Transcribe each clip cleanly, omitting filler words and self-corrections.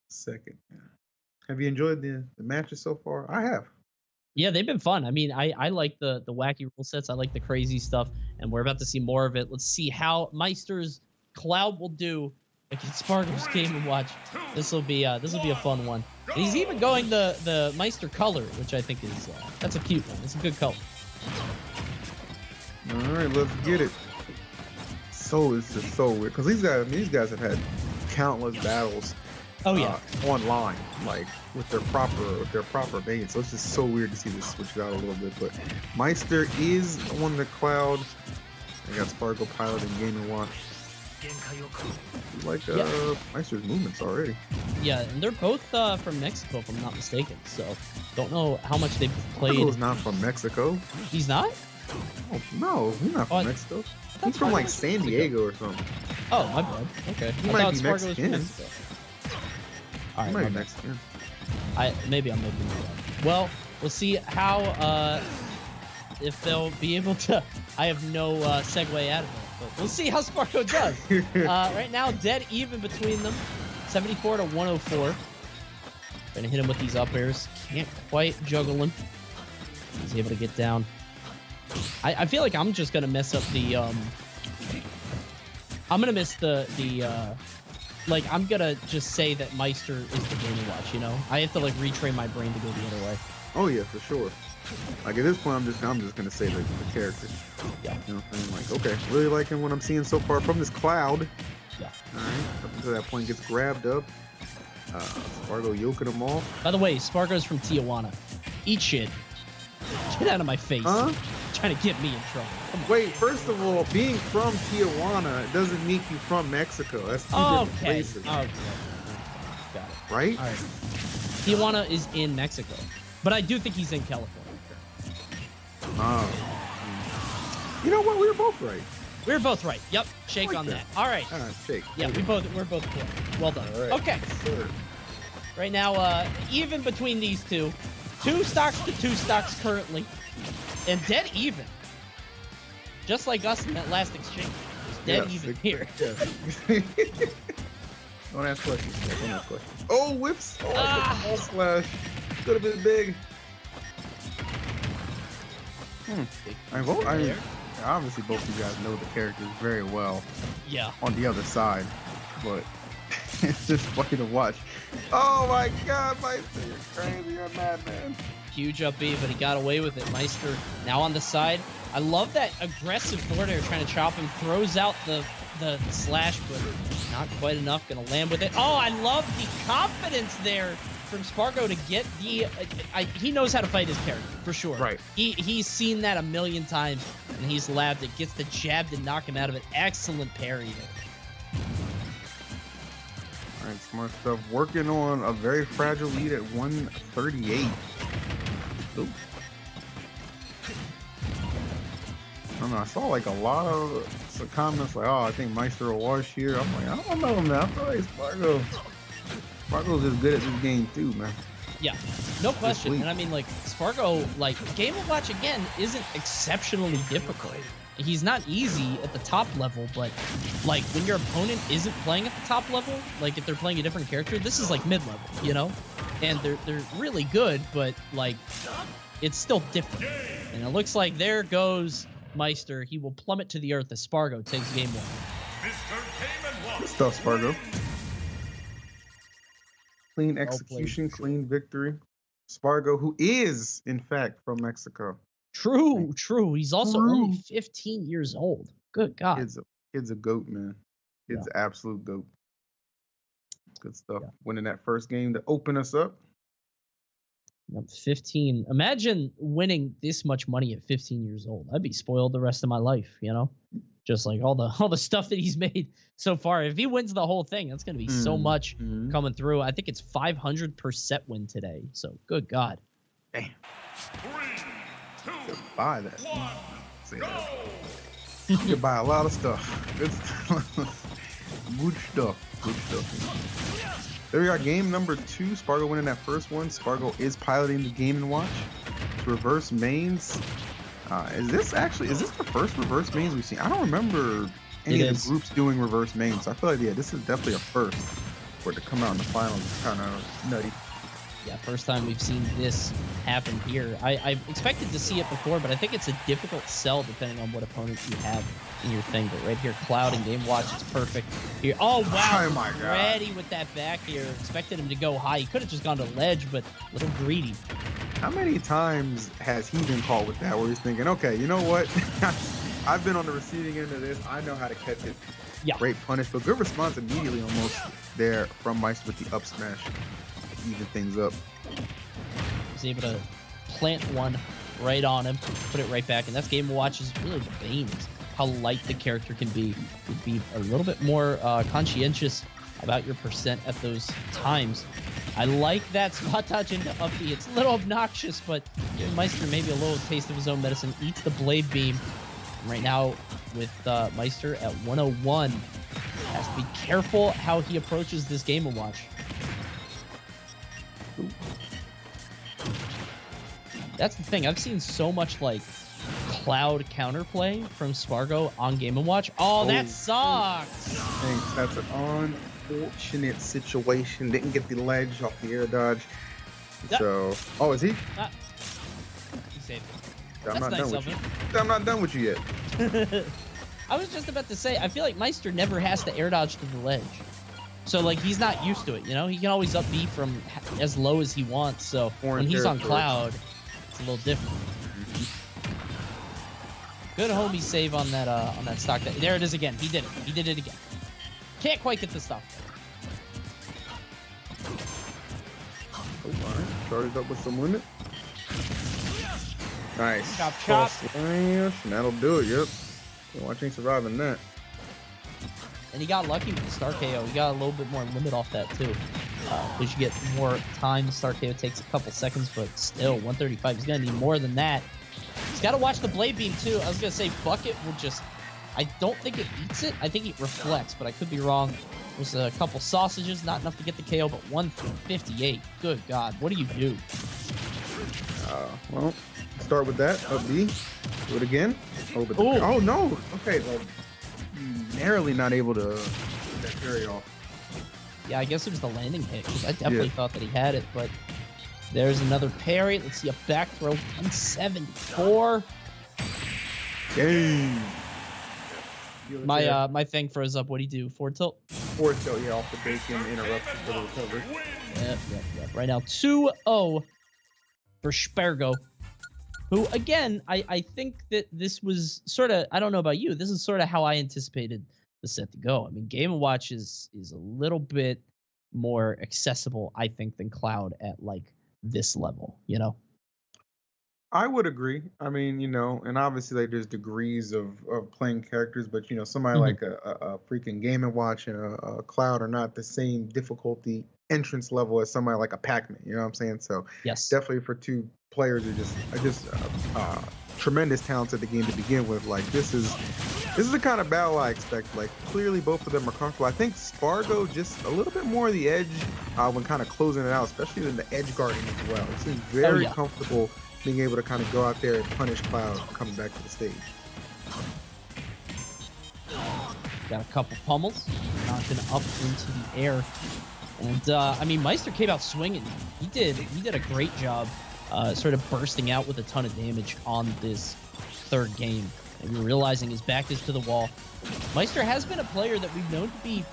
second. Have you enjoyed the matches so far? I have. Yeah, they've been fun. I mean, I like the wacky rule sets. I like the crazy stuff, and we're about to see more of it. Let's see how Maister's Cloud will do against Spargo's Game & Watch. This will be a fun one. And he's even going the Maister color, which I think is that's a cute one. It's a good color. All right, let's get it. So it's just so weird because these guys have had countless battles. Oh yeah, online, like with their proper mains. So it's just so weird to see this switch out a little bit. But Maister is on the Cloud. I got Spargo piloting Game & Watch. Like Maister's movements already. Yeah, and they're both from Mexico, if I'm not mistaken. So don't know how much they've played. Spargo's not from Mexico. He's not? Oh, no, he's not from Mexico. He's from like San Diego or something. Oh, my bad. Okay. He might be Mexican. All right, he might be Mexican. Maybe I'm making that up. Well, we'll see how if they'll be able to. I have no segue out of it, but we'll see how Spargo does. Right now, dead even between them, 74 to 104. Gonna hit him with these up airs. Can't quite juggle him. He's able to get down. I feel like I'm just gonna mess up the I'm gonna miss the like I'm gonna just say that Maister is the Game & Watch, you know? I have to like retrain my brain to go the other way. Oh yeah, for sure. Like at this point I'm just gonna say the character. Yeah. You know what I'm like, okay, really liking what I'm seeing so far from this Cloud. Yeah. Alright, up until that point gets grabbed up. Spargo yoking them off. By the way, Spargo's from Tijuana. Eat shit. Get out of my face. Huh? Trying to get me in trouble. Wait, first of all, being from Tijuana doesn't make you from Mexico. That's two different places. Okay. Got it. Right? All right. Tijuana is in Mexico, but I do think he's in California. Oh. You know what? We were both right. We were both right. Yep. Shake on that. All right. All right, shake. Yeah, we're both correct. Well done. All right. Okay. Sure. Right now, even between these two, 2 stocks to 2 stocks currently, and dead even. Just like us in that last exchange. It's dead even here. Yeah. Don't ask questions. Don't ask questions. Oh, whips! Oh, ball slash. Could have been big. Obviously, both of you guys know the characters very well. Yeah. On the other side, but it's just funny to watch. Oh my God, Maister, you're crazy, you're a madman. Huge up B, but he got away with it. Maister now on the side. I love that aggressive forward air trying to chop him. Throws out the slash, but not quite enough. Gonna land with it. Oh, I love the confidence there from Spargo to get the... he knows how to fight his character, for sure. Right. He's seen that a million times, and he's labbed it. Gets the jab to knock him out of it. Excellent parry there. All right, smart stuff. Working on a very fragile lead at 138. Ooh. I don't know. I saw like a lot of some comments like, "Oh, I think Maister will wash here." I'm like, I don't know, man. I feel like Spargo's just good at this game too, man. Yeah, no question. And I mean, like Spargo, like Game & Watch again isn't exceptionally difficult. He's not easy at the top level, but like when your opponent isn't playing at the top level, like if they're playing a different character, this is like mid-level, you know? And they're really good, but like it's still different. And it looks like there goes Maister. He will plummet to the earth as Spargo takes game 1. Good stuff, Spargo. Clean execution, clean victory. Spargo, who is in fact from Mexico. True. He's also only 15 years old. Good God. Kid's a goat, man. Kid's absolute goat. Good stuff. Yeah. Winning that first game to open us up. 15. Imagine winning this much money at 15 years old. I'd be spoiled the rest of my life, you know? Just like all the stuff that he's made so far. If he wins the whole thing, that's going to be so much coming through. I think it's 500% win today. So good God. Damn. 3, 2, buy that. Say that. You can buy a lot of stuff. Good stuff. Good stuff. There we are. Game number 2. Spargo winning that first one. Spargo is piloting the Game & Watch. It's reverse mains. Is this the first reverse mains we've seen? I don't remember any of the groups doing reverse mains. I feel like, yeah, this is definitely a first. for it to come out in the finals is kind of nutty. Yeah, first time we've seen this happen here. I expected to see it before, but I think it's a difficult sell depending on what opponent you have in your thing. But right here, Cloud and Game Watch, it's perfect. Here, oh wow, oh my God. Ready with that back here. Expected him to go high. He could have just gone to ledge, but a little greedy. How many times has he been caught with that where he's thinking, okay, you know what? I've been on the receiving end of this. I know how to catch it. Yeah. Great punish, but good response immediately almost there from Maister with the up smash. Even things up. He's able to plant one right on him, put it right back, and that's Game Watch's really the bane. How light the character can be. You'd be a little bit more conscientious about your percent at those times. I like that spot dodge into up B. It's a little obnoxious, but Maister maybe a little taste of his own medicine. Eats the blade beam. Right now with Maister at 101. Has to be careful how he approaches this Game & Watch. Ooh. That's the thing. I've seen so much like Cloud counterplay from Spargo on Game & Watch. Oh, that sucks. Thanks. That's an unfortunate situation. Didn't get the ledge off the air dodge. Yep. So, oh, is he? He saved it. I'm not That's nice done of with him. you. I'm not done with you yet. I was just about to say, I feel like Maister never has to air dodge to the ledge. So, like, he's not used to it, you know? He can always up B from as low as he wants. So, when he's on Cloud, it's a little different. Good homie save on that stock. There it is again. He did it. He did it again. Can't quite get the stock. Oh, all right. Started up with some limit. Nice. Chop, chop. Slash, and that'll do it, yep. Watching surviving that. And he got lucky with the star KO. He got a little bit more limit off that, too. Because you get more time. The star KO takes a couple seconds, but still, 135. He's going to need more than that. He's got to watch the blade beam, too. I was going to say, Bucket will just... I don't think it eats it. I think it reflects, but I could be wrong. There's a couple sausages, not enough to get the KO, but 158. Good God. What do you do? Well, start with that. Up B. Do it again. Oh, no. Okay, well, narrowly not able to get that carry off. Yeah, I guess it was the landing hit, because I definitely thought that he had it, but there's another parry. Let's see a back throw. 174. Dang. My thing froze up. What do you do? Forward tilt? Forward tilt, yeah, off the bacon, interruption for the recovery. Yep. Right now, 2-0 for Spargo. Who, again, I think that this was sort of, I don't know about you, this is sort of how I anticipated the set to go. I mean, Game & Watch is a little bit more accessible, I think, than Cloud at, like, this level, you know? I would agree. I mean, you know, and obviously, like, there's degrees of playing characters, but, you know, somebody like a freaking Game & Watch and a Cloud are not the same difficulty entrance level as somebody like a Pac-Man, you know what I'm saying? So, yes, definitely for two players who are just tremendous talents at the game to begin with. Like, this is the kind of battle I expect. Like, clearly both of them are comfortable. I think Spargo just a little bit more of the edge when kind of closing it out, especially in the edge guarding as well. He seems very comfortable being able to kind of go out there and punish Cloud coming back to the stage. Got a couple pummels, knocking up into the air. And, I mean, Maister came out swinging. He did a great job sort of bursting out with a ton of damage on this third game. And realizing his back is to the wall. Maister has been a player that we've known to be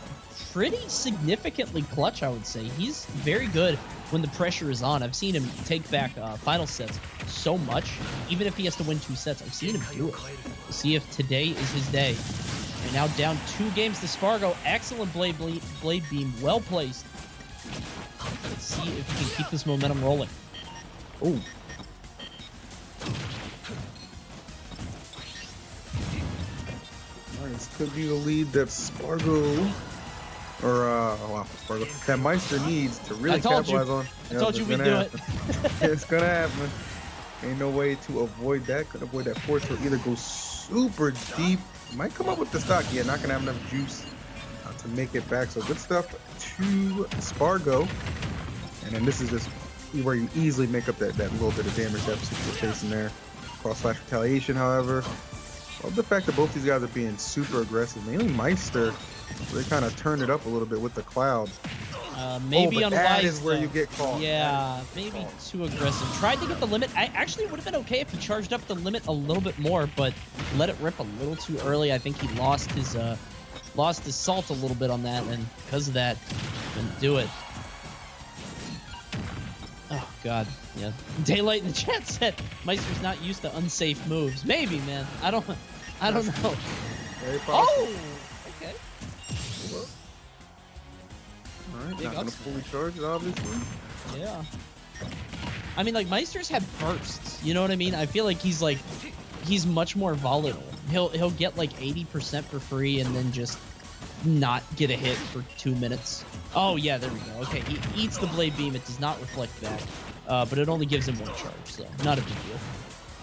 pretty significantly clutch, I would say. He's very good when the pressure is on. I've seen him take back final sets so much. Even if he has to win 2 sets, I've seen him do it. We'll see if today is his day. And now down 2 games to Spargo. Excellent blade beam, well placed. Let's see if he can keep this momentum rolling. Oh. This could be the lead that Spargo, that Maister needs to really capitalize on. I told you we'd do it. It's gonna happen. Ain't no way to avoid that. Could avoid that force. He'll either go super deep. Might come up with the stock. Yeah, not gonna have enough juice to make it back. So good stuff to Spargo. And then this is just where you easily make up that little bit of damage deficit you're facing there. Cross-slash retaliation, however. Love the fact that both these guys are being super aggressive. Mainly Maister, they kind of turned it up a little bit with the Cloud. Maybe but on that Wise, is where though. you get caught. Yeah, maybe too aggressive. Tried to get the limit. I actually would have been okay if he charged up the limit a little bit more, but let it rip a little too early. I think he lost his salt a little bit on that, and because of that, didn't do it. Oh God, yeah. Daylight in the chat said Meister's not used to unsafe moves. Maybe, man. I don't know. Very possible. Oh, okay. All right, Big not gonna ups, fully charge it, obviously. Yeah. I mean, like, Meister's had bursts. You know what I mean? I feel like he's much more volatile. He'll get like 80% for free and then just not get a hit for 2 minutes. Oh yeah, there we go. Okay, he eats the blade beam. It does not reflect back, but it only gives him 1 charge, so not a big deal.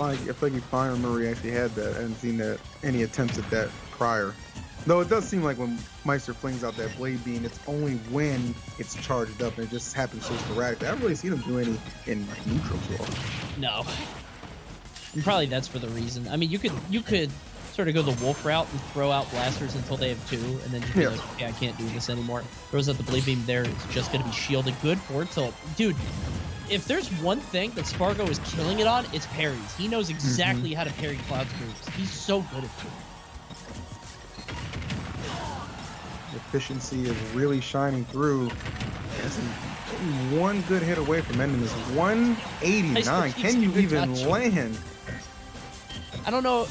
I feel like you finally remember he actually had that. I hadn't seen any attempts at that prior. Though it does seem like when Meister flings out that blade beam, it's only when it's charged up, and it just happens so sporadically. I haven't really seen him do any in like neutral too often. No. And probably that's for the reason. I mean, you could sort of go the wolf route and throw out blasters until they have 2, and then just be like, okay, I can't do this anymore. Throws out the blade beam there, it's just going to be shielded. Good forward tilt. Dude, if there's one thing that Spargo is killing it on, it's parries. He knows exactly how to parry Cloud's moves. He's so good at it. Efficiency is really shining through. That's one good hit away from ending this. 189. Can you even land? I don't know.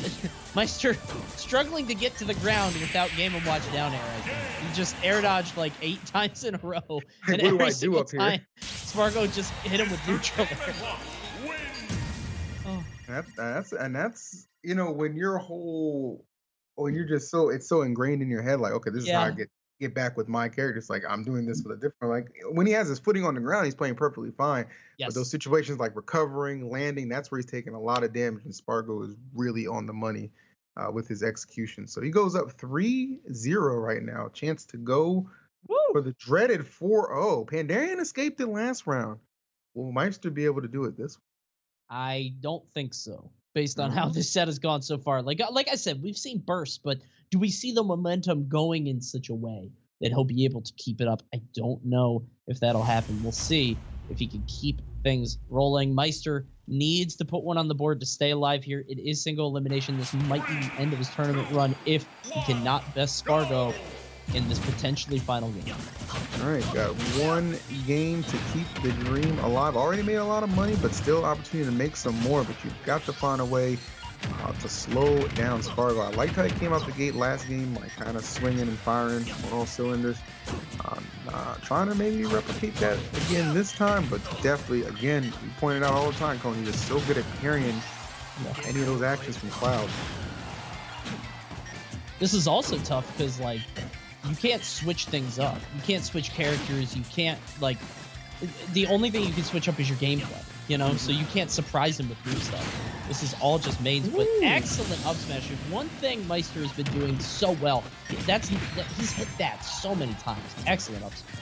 Meister struggling to get to the ground without Game & Watch down air. I think. He just air dodged like 8 times in a row. And what do every I do single up time, here? Spargo just hit him with neutral air. Oh. That's you know, when you're just it's so ingrained in your head, like, okay, this is how I get back with my character. It's like I'm doing this with a different, like when he has his footing on the ground, he's playing perfectly fine. Yes. But those situations like recovering, landing, that's where he's taking a lot of damage, and Spargo is really on the money with his execution. So he goes up 3-0 right now. Chance to go for the dreaded 4-0. Pandarian escaped it last round. Will Meister be able to do it this one? I don't think so, based on how this set has gone so far. Like I said, we've seen bursts, but do we see the momentum going in such a way that he'll be able to keep it up? I don't know if that'll happen. We'll see if he can keep things rolling. Meister needs to put one on the board to stay alive here. It is single elimination. This might be the end of his tournament run if he cannot best Spargo in this potentially final game. All right, got 1 game to keep the dream alive. Already made a lot of money, but still opportunity to make some more. But you've got to find a way to slow down Spargo. I liked how he came out the gate last game, like kind of swinging and firing on all cylinders. Trying to maybe replicate that again this time, but definitely, again, you pointed out all the time, Coney, you're so good at parrying any of those actions from Cloud. This is also tough because, like, you can't switch things up. You can't switch characters. You can't, like, the only thing you can switch up is your gameplay, you know? So you can't surprise him with new stuff. This is all just mains, but excellent up smash. One thing Meister has been doing so well, he's hit that so many times. Excellent up smash.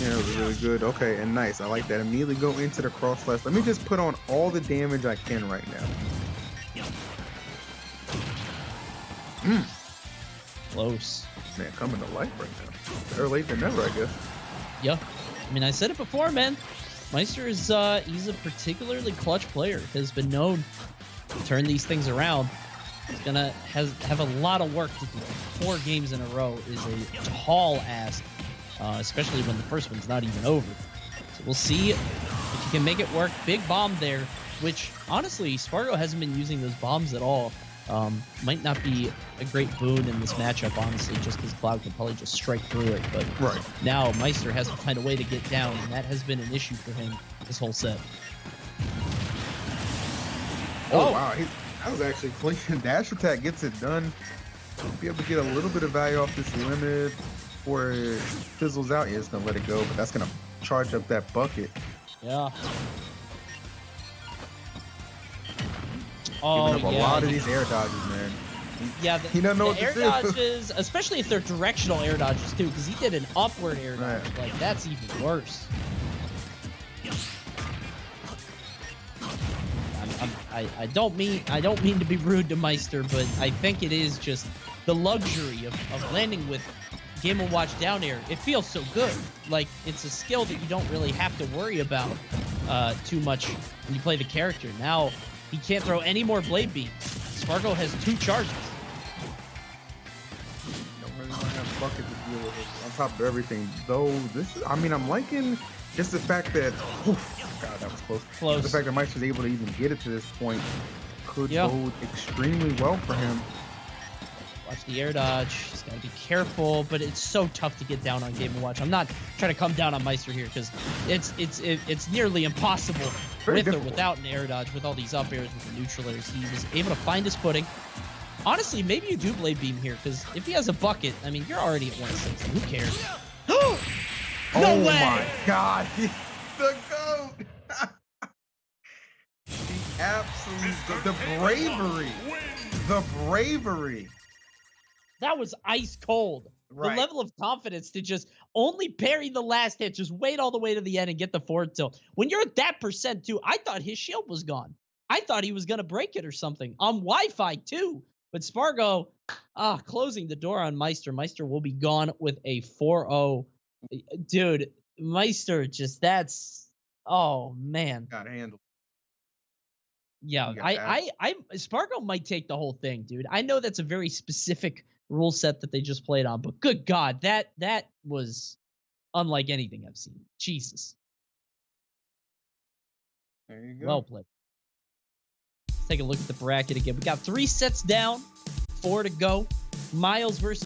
Yeah, it was really good. Okay, and nice. I like that. Immediately go into the cross slash. Let me just put on all the damage I can right now. Close. Man, coming to life right now. Better late than never, I guess. Yeah. I mean, I said it before, man. Meister is he's a particularly clutch player. Has been known to turn these things around. He's gonna have a lot of work to do. 4 games in a row is a tall ask, especially when the first one's not even over. So we'll see if he can make it work. Big bomb there, which honestly, Spargo hasn't been using those bombs at all. Might not be a great boon in this matchup, honestly, just because Cloud can probably just strike through it. But now Meister has to find a way to get down, and that has been an issue for him this whole set. Oh wow, that was actually clean. Dash attack gets it done. Be able to get a little bit of value off this limit before it fizzles out. Yeah, it's gonna let it go, but that's gonna charge up that bucket. Yeah. Giving up a lot of these air dodges, man. He doesn't know what air to do. dodges, especially if they're directional air dodges too, because he did an upward air dodge. Like, that's even worse. I don't mean to be rude to Meister, but I think it is just the luxury of landing with Game & Watch down air, it feels so good. Like, it's a skill that you don't really have to worry about too much when you play the character. Now, he can't throw any more blade beams. Spargo has 2 charges. Don't really want to have bucket to deal with it. On top of everything, though, this is, I mean, I'm liking just the fact that, God, that was close. Close. The fact that Maister was able to even get it to this point could Yeah. bode extremely well for him. Watch the air dodge. He's got to be careful, but it's so tough to get down on Game & Watch. I'm not trying to come down on Maister here because it's nearly impossible Very with or difficult. without an air dodge, with all these up airs, with the neutral airs. He was able to find his footing. Honestly, maybe you do blade beam here because if he has a bucket, I mean, you're already at 160. Who cares? No Oh way! my God, he's the GOAT! The absolute, the bravery. That was ice cold. Right. The level of confidence to just only parry the last hit, just wait all the way to the end and get the forward tilt. When you're at that percent too, I thought his shield was gone. I thought he was going to break it or something. On Wi-Fi too. But Spargo, closing the door on Maister. Maister will be gone with a 4-0. Dude, Maister just, that's, oh man. Got handled. Yeah, Spargo might take the whole thing, dude. I know that's a very specific rule set that they just played on, but good God, that was unlike anything I've seen. Jesus. There you go. Well played. Let's take a look at the bracket again. We got 3 sets down, 4 to go. Miles versus